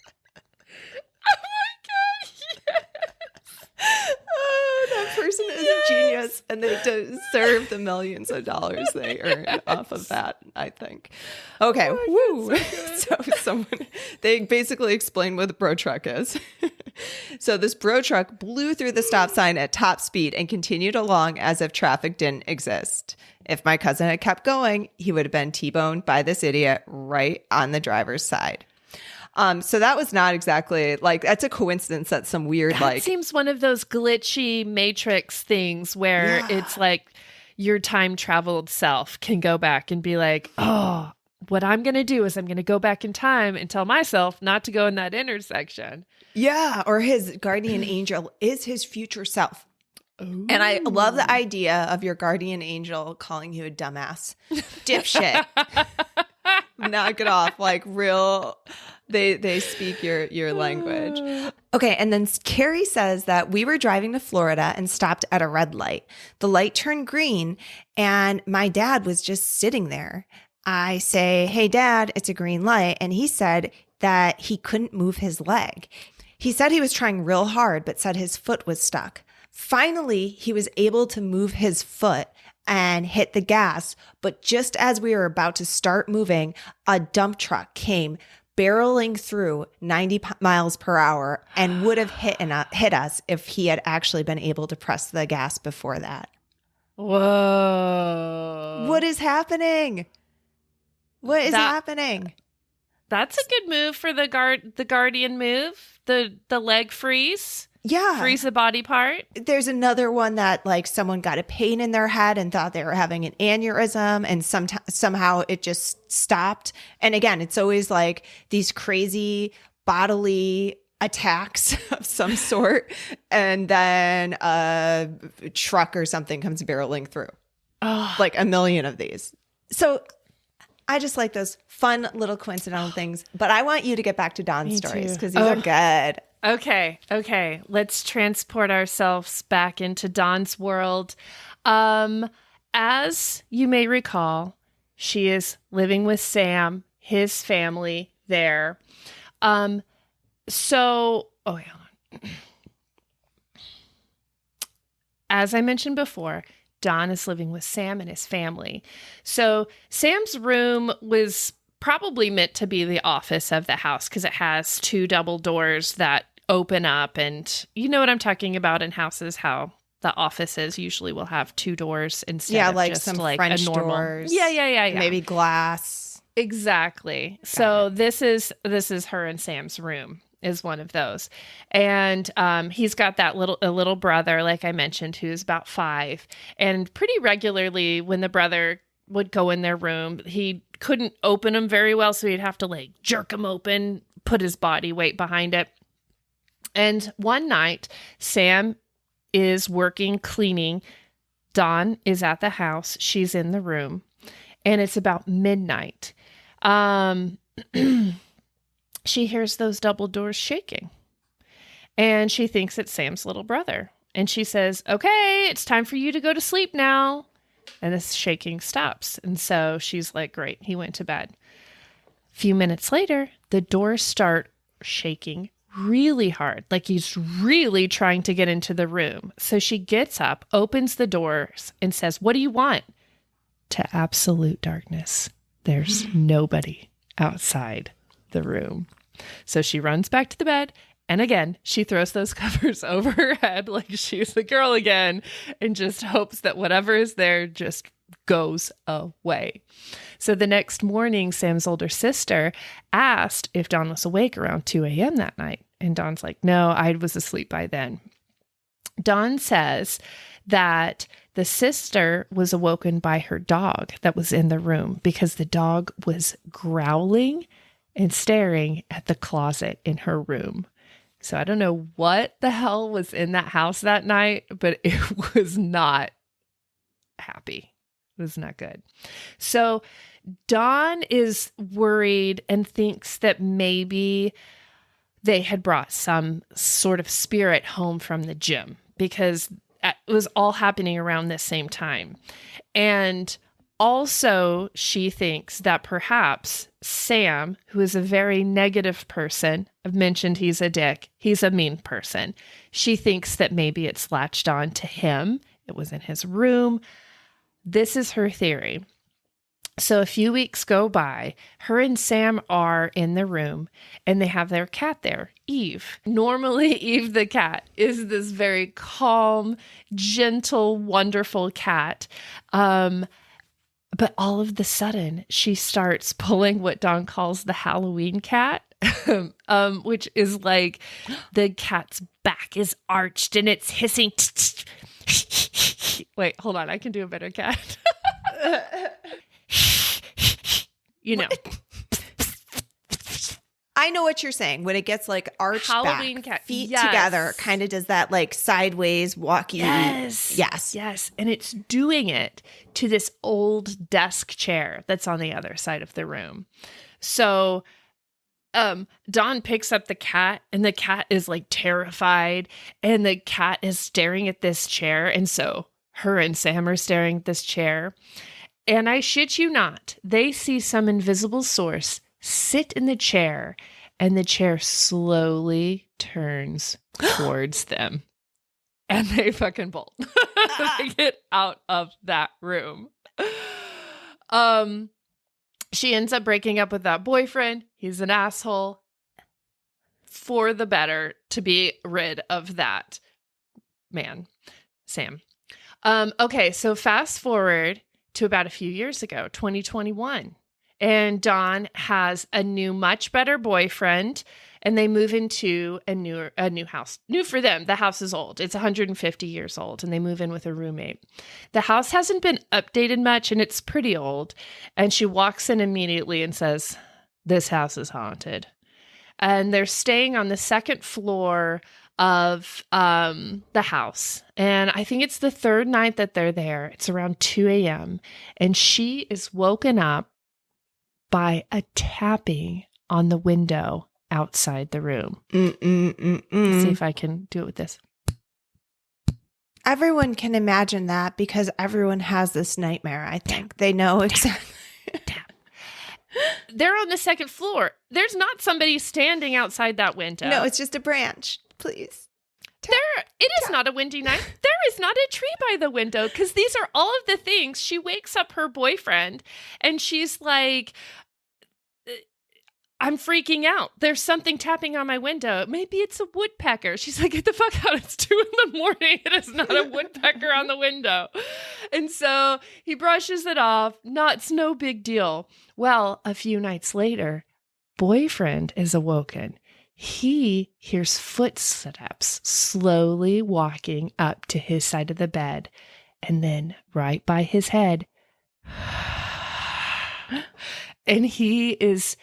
Oh my God, yes. Oh, that person is a genius, and they deserve the millions of dollars they earn off of that, I think. Okay, woo. So they basically explain what the bro truck is. So this bro truck blew through the stop sign at top speed and continued along as if traffic didn't exist. If my cousin had kept going, he would have been T-boned by this idiot right on the driver's side. So that was not exactly like, that's a coincidence. That's some weird, that seems one of those glitchy Matrix things where it's like your time traveled self can go back and be like, oh, what I'm going to do is I'm going to go back in time and tell myself not to go in that intersection. Yeah. Or his guardian angel is his future self. Ooh. And I love the idea of your guardian angel calling you a dumbass. Dipshit. Knock it off. Like real... They speak your language. Okay, and then Carrie says that we were driving to Florida and stopped at a red light. The light turned green, and my dad was just sitting there. I say, "Hey, Dad, it's a green light." And he said that he couldn't move his leg. He said he was trying real hard, but said his foot was stuck. Finally, he was able to move his foot and hit the gas. But just as we were about to start moving, a dump truck came barreling through 90 miles per hour and would have hit us if he had actually been able to press the gas before that. Whoa. What is happening? What is happening? That's a good move for the guardian move. The leg freeze. Yeah. Freeze the body part. There's another one that like someone got a pain in their head and thought they were having an aneurysm and somehow it just stopped. And again, it's always like these crazy bodily attacks of some sort. And then a truck or something comes barreling through. Oh. Like a million of these. So I just like those fun little coincidental things. But I want you to get back to Don's Me stories too. because these are good. Okay. Let's transport ourselves back into Dawn's world. As you may recall, she is living with Sam, his family there. Hold on. As I mentioned before, Dawn is living with Sam and his family. So Sam's room was probably meant to be the office of the house because it has 2 double doors that open up. And you know what I'm talking about in houses, how the offices usually will have 2 doors instead of like just some like French a normal. doors. Yeah. Maybe glass. Exactly. So this is her and Sam's room is one of those. And he's got a little brother, like I mentioned, who's about 5. And pretty regularly when the brother would go in their room, he couldn't open them very well. So he'd have to like jerk them open, put his body weight behind it. And one night, Sam is working, cleaning. Dawn is at the house. She's in the room. And it's about midnight. She hears those double doors shaking. And she thinks it's Sam's little brother. And she says, okay, it's time for you to go to sleep now. And this shaking stops. And so she's like, great, he went to bed. A few minutes later, the doors start shaking really hard, like he's really trying to get into the room. So she gets up, opens the doors, and says, what do you want? To absolute darkness. There's nobody outside the room. So she runs back to the bed. And again, she throws those covers over her head like she's the girl again and just hopes that whatever is there just goes away. So the next morning, Sam's older sister asked if Dawn was awake around 2 a.m. that night. And Dawn's like, no, I was asleep by then. Dawn says that the sister was awoken by her dog that was in the room because the dog was growling and staring at the closet in her room. So I don't know what the hell was in that house that night, but it was not happy. It was not good. So Dawn is worried and thinks that maybe they had brought some sort of spirit home from the gym because it was all happening around the same time. And also, she thinks that perhaps Sam, who is a very negative person, I've mentioned he's a dick, he's a mean person. She thinks that maybe it's latched on to him. It was in his room. This is her theory. So a few weeks go by. Her and Sam are in the room and they have their cat there, Eve. Normally, Eve the cat is this very calm, gentle, wonderful cat. But all of the sudden, she starts pulling what Dawn calls the Halloween cat, which is like the cat's back is arched and it's hissing. Wait, hold on. I can do a better cat. You know. I know what you're saying. When it gets like arched Halloween back, cat. feet Yes. together, kind of does that like sideways walking. Yes. And it's doing it to this old desk chair that's on the other side of the room. So Dawn picks up the cat and the cat is like terrified and the cat is staring at this chair. And so her and Sam are staring at this chair. And I shit you not, they see some invisible source sit in the chair, and the chair slowly turns towards them. And they fucking bolt. They get out of that room. She ends up breaking up with that boyfriend. He's an asshole. For the better to be rid of that man, Sam. Okay, so fast forward to about a few years ago, 2021. And Dawn has a new, much better boyfriend, and they move into a new house. New for them. The house is old. It's 150 years old, and they move in with a roommate. The house hasn't been updated much, and it's pretty old. And she walks in immediately and says, this house is haunted. And they're staying on the second floor of the house. And I think it's the third night that they're there. It's around 2 a.m. And she is woken up by a tapping on the window outside the room. Let's see if I can do it with this. Everyone can imagine that because everyone has this nightmare, I think. They know exactly. They're on the second floor. There's not somebody standing outside that window. No, it's just a branch. Please. It is not a windy night. There is not a tree by the window because these are all of the things. She wakes up her boyfriend and she's like, I'm freaking out. There's something tapping on my window. Maybe it's a woodpecker. She's like, get the fuck out. It's 2 a.m. It is not a woodpecker on the window. And so he brushes it off. It's no big deal. Well, a few nights later, boyfriend is awoken. He hears footsteps slowly walking up to his side of the bed. And then right by his head, and he is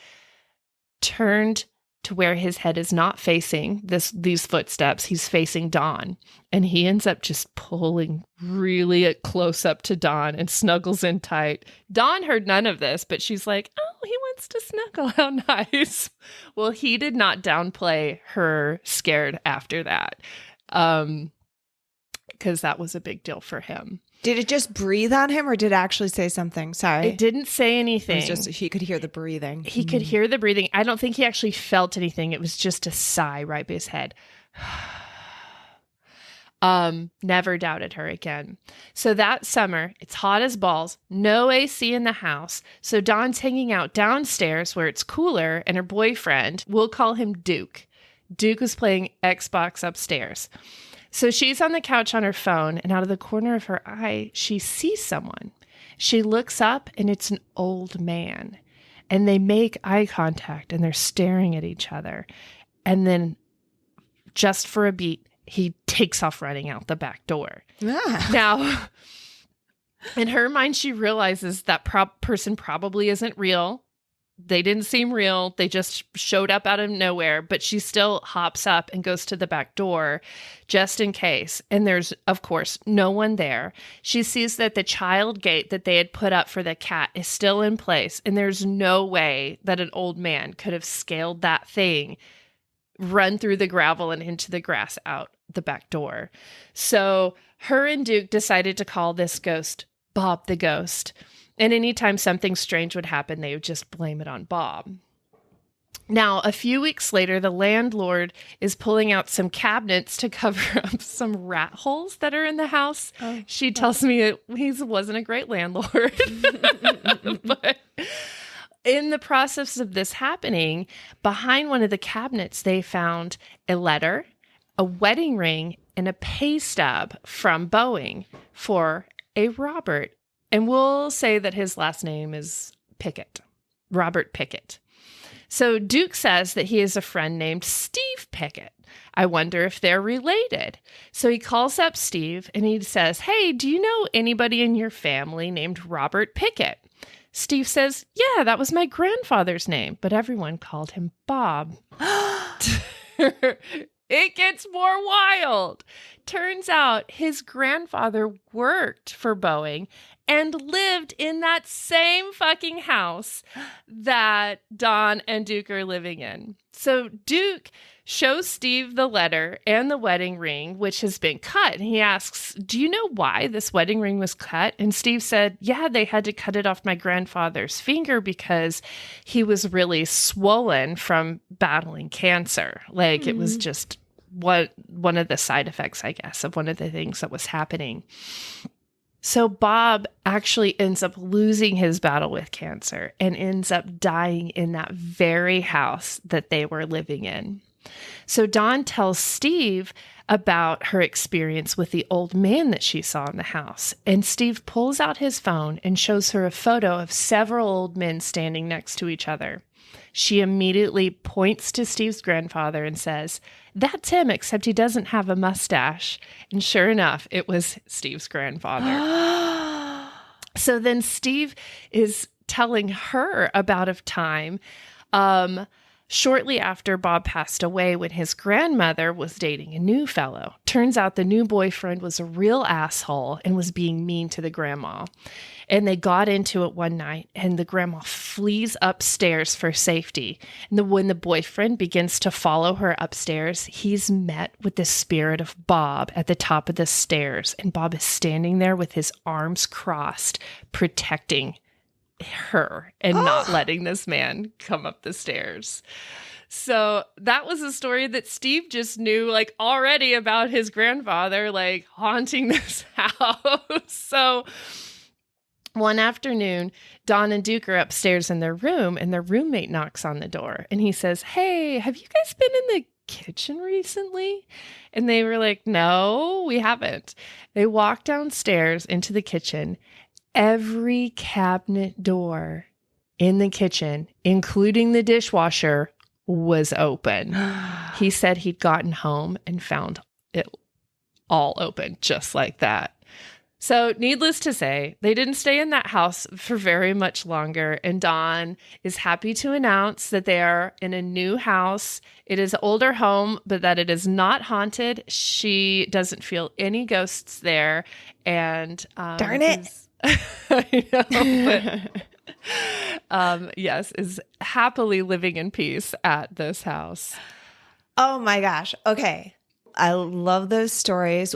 turned to where his head is not facing these footsteps. He's facing Dawn, and he ends up just pulling really close up to Dawn and snuggles in tight. Dawn heard none of this, but she's like, oh, he wants to snuggle. How nice. Well, he did not downplay her scared after that, because that was a big deal for him. Did it just breathe on him or did it actually say something? Sorry. It didn't say anything. It was just, he could hear the breathing. He could hear the breathing. I don't think he actually felt anything. It was just a sigh right by his head. Never doubted her again. So that summer, it's hot as balls, no AC in the house. So Dawn's hanging out downstairs where it's cooler, and her boyfriend, we'll call him Duke. Duke was playing Xbox upstairs. So she's on the couch on her phone, and out of the corner of her eye, she sees someone. She looks up, and it's an old man. And they make eye contact, and they're staring at each other. And then, just for a beat, he takes off running out the back door. Ah. Now, in her mind, she realizes that person probably isn't real. They didn't seem real. They just showed up out of nowhere, but she still hops up and goes to the back door just in case. And there's, of course, no one there. She sees that the child gate that they had put up for the cat is still in place. And there's no way that an old man could have scaled that thing, run through the gravel and into the grass out the back door. So her and Duke decided to call this ghost Bob the Ghost. And anytime something strange would happen, they would just blame it on Bob. Now, a few weeks later, the landlord is pulling out some cabinets to cover up some rat holes that are in the house. She tells me he wasn't a great landlord. But in the process of this happening, behind one of the cabinets, they found a letter, a wedding ring, and a pay stub from Boeing for a Robert. And we'll say that his last name is Pickett, Robert Pickett. So Duke says that he has a friend named Steve Pickett. I wonder if they're related. So he calls up Steve and he says, hey, do you know anybody in your family named Robert Pickett? Steve says, yeah, that was my grandfather's name, but everyone called him Bob. It gets more wild. Turns out his grandfather worked for Boeing and lived in that same fucking house that Dawn and Duke are living in. So Duke shows Steve the letter and the wedding ring, which has been cut. And he asks, do you know why this wedding ring was cut? And Steve said, yeah, they had to cut it off my grandfather's finger because he was really swollen from battling cancer. Like it was just one of the side effects, I guess, of one of the things that was happening. So Bob actually ends up losing his battle with cancer and ends up dying in that very house that they were living in. So Dawn tells Steve about her experience with the old man that she saw in the house. And Steve pulls out his phone and shows her a photo of several old men standing next to each other. She immediately points to Steve's grandfather and says, that's him, except he doesn't have a mustache. And sure enough, it was Steve's grandfather. So then Steve is telling her about a time Shortly after Bob passed away, when his grandmother was dating a new fellow, turns out the new boyfriend was a real asshole and was being mean to the grandma. And they got into it one night, and the grandma flees upstairs for safety. And when the boyfriend begins to follow her upstairs, he's met with the spirit of Bob at the top of the stairs. And Bob is standing there with his arms crossed, protecting her and not letting this man come up the stairs. So that was a story that Steve just knew, like, already about his grandfather, like, haunting this house. So one afternoon, Dawn and Duke are upstairs in their room, and their roommate knocks on the door, and he says, "Hey, have you guys been in the kitchen recently?" And they were like, "No, we haven't." They walk downstairs into the kitchen. Every cabinet door in the kitchen, including the dishwasher, was open. He said he'd gotten home and found it all open, just like that. So needless to say, they didn't stay in that house for very much longer. And Dawn is happy to announce that they are in a new house. It is an older home, but that it is not haunted. She doesn't feel any ghosts there. And darn it. I know, but yes, is happily living in peace at this house. Oh my gosh. Okay. I love those stories.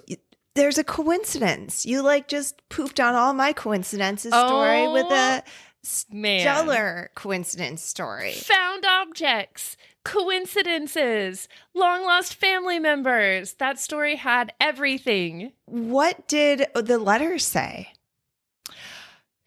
There's a coincidence. You like just poofed on all my coincidences story with a stellar coincidence story. Found objects, coincidences, long lost family members. That story had everything. What did the letters say?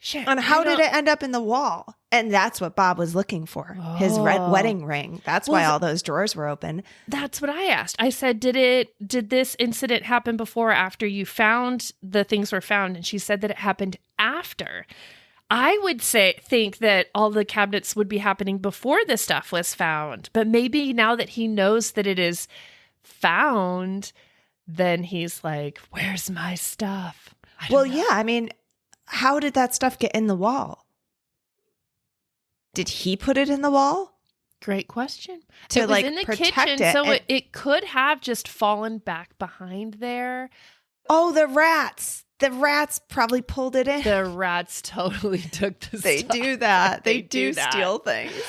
Shit, and how did it end up in the wall? And that's what Bob was looking for. His red wedding ring. That's why all those drawers were open. That's what I asked. I said, did this incident happen before or after you found the things were found? And she said that it happened after. I would think that all the cabinets would be happening before the stuff was found. But maybe now that he knows that it is found, then he's like, where's my stuff? Well, yeah. I mean, how did that stuff get in the wall? Did he put it in the wall? Great question. To it was like in the protect kitchen, it. so it could have just fallen back behind there. Oh, the rats. The rats probably pulled it in. The rats totally took the They stuff. do that. They do that. steal things.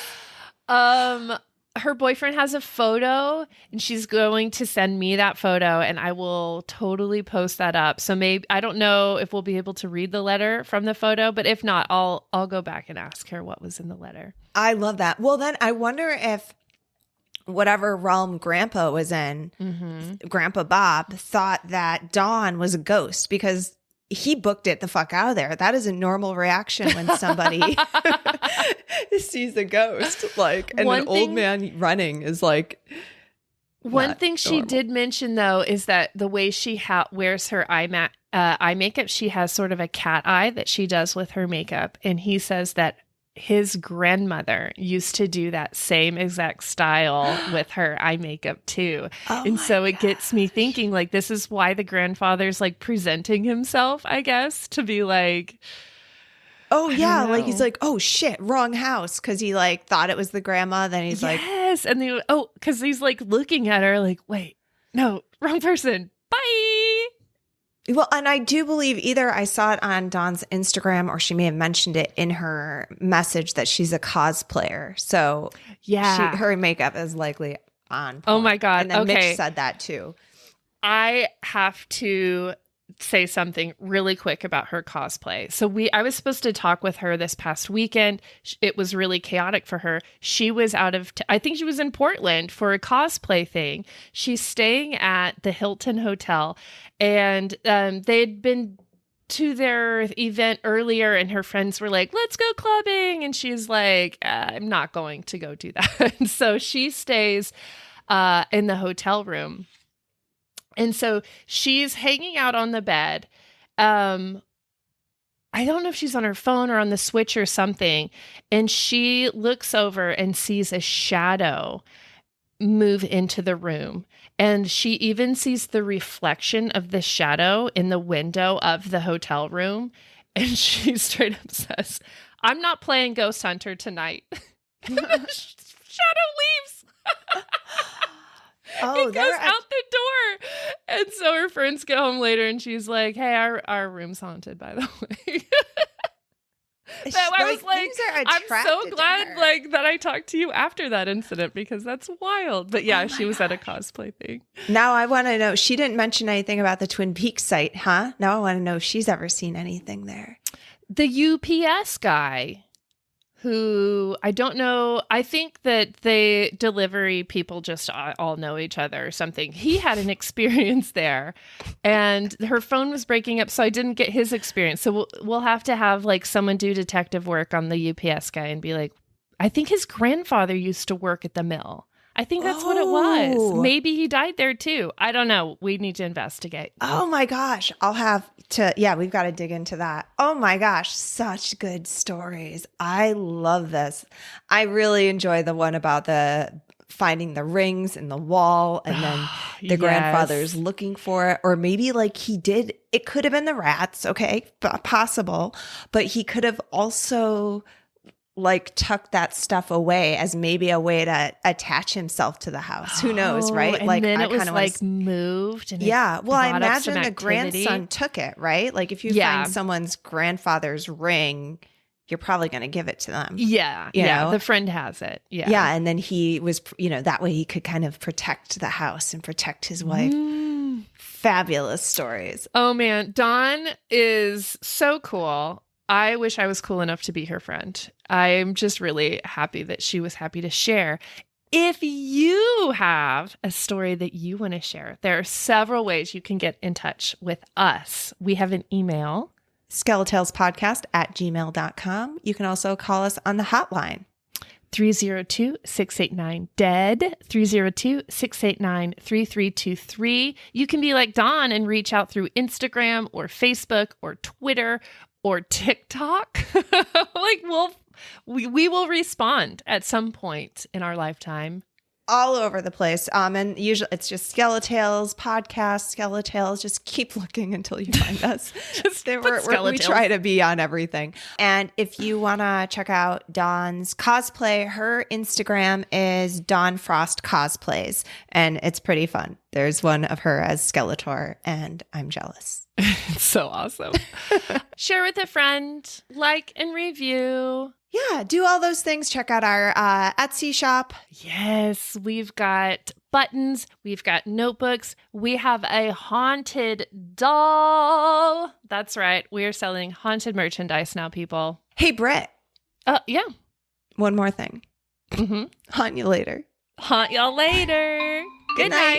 Her boyfriend has a photo, and she's going to send me that photo, and I will totally post that up. So maybe, I don't know if we'll be able to read the letter from the photo, but if not, I'll go back and ask her what was in the letter. I love that. Well, then I wonder if whatever realm Grandpa was in, Grandpa Bob thought that Dawn was a ghost because he booked it the fuck out of there. That is a normal reaction when somebody sees a ghost, like, and an old man running is like. One thing she did mention, though, is that the way she wears her eye makeup, she has sort of a cat eye that she does with her makeup. And he says that his grandmother used to do that same exact style with her eye makeup too. And so it gets me thinking, like, this is why the grandfather's like presenting himself, I guess, to be like, oh yeah, like he's like, oh shit, wrong house, because he like thought it was the grandma. Then he's like, yes, and because he's like looking at her like, wait, no, wrong person. Bye. Well, and I do believe either I saw it on Dawn's Instagram or she may have mentioned it in her message that she's a cosplayer. So yeah, her makeup is likely on point. Oh my God. And then Mitch said that too. I have to say something really quick about her cosplay. So I was supposed to talk with her this past weekend. It was really chaotic for her. She was I think she was in Portland for a cosplay thing. She's staying at the Hilton Hotel, and they'd been to their event earlier, and her friends were like, let's go clubbing. And she's like, I'm not going to go do that. And so she stays in the hotel room. And so she's hanging out on the bed. I don't know if she's on her phone or on the switch or something. And she looks over and sees a shadow move into the room. And she even sees the reflection of the shadow in the window of the hotel room. And she straight up says, I'm not playing Ghost Hunter tonight. shadow leaves. Oh, it goes out the door. And so her friends go home later and she's like, hey, our room's haunted, by the way. I was like, I'm so glad like that I talked to you after that incident because that's wild. But yeah, she was at a cosplay thing. Now I want to know, she didn't mention anything about the Twin Peaks site, huh? Now I want to know if she's ever seen anything there. The UPS guy who I don't know. I think that the delivery people just all know each other or something. He had an experience there and her phone was breaking up. So I didn't get his experience. So we'll have to have like someone do detective work on the UPS guy and be like, I think his grandfather used to work at the mill. I think that's what it was. Maybe he died there too. I don't know. We need to investigate. Oh my gosh. I'll have to, we've got to dig into that. Oh my gosh. Such good stories. I love this. I really enjoy the one about the finding the rings in the wall and then the grandfather's looking for it. Or maybe like he did, it could have been the rats. Okay. Possible. But he could have also like tuck that stuff away as maybe a way to attach himself to the house. Who knows, right? And like then it was like moved. And well, I imagine the grandson took it, right? Like if you find someone's grandfather's ring, you're probably going to give it to them. Yeah. You know? The friend has it. Yeah. Yeah. And then he was, that way he could kind of protect the house and protect his wife. Fabulous stories. Oh man. Dawn is so cool. I wish I was cool enough to be her friend. I'm just really happy that she was happy to share. If you have a story that you want to share, there are several ways you can get in touch with us. We have an email, SkeleTalesPodcast@gmail.com. You can also call us on the hotline. 302-689-DEAD, 302-689-3323. You can be like Dawn and reach out through Instagram or Facebook or Twitter or TikTok. Like we will respond at some point in our lifetime. All over the place. And usually it's just SkeleTales podcast, SkeleTales. Just keep looking until you find us. We try to be on everything. And if you want to check out Dawn's cosplay, her Instagram is Dawn Frost Cosplays. And it's pretty fun. There's one of her as Skeletor, and I'm jealous. It's so awesome. Share with a friend, like and review. Yeah, do all those things. Check out our Etsy shop. Yes, we've got buttons. We've got notebooks. We have a haunted doll. That's right. We are selling haunted merchandise now, people. Hey, Britt. Yeah. One more thing. Haunt you later. Haunt y'all later. Good night.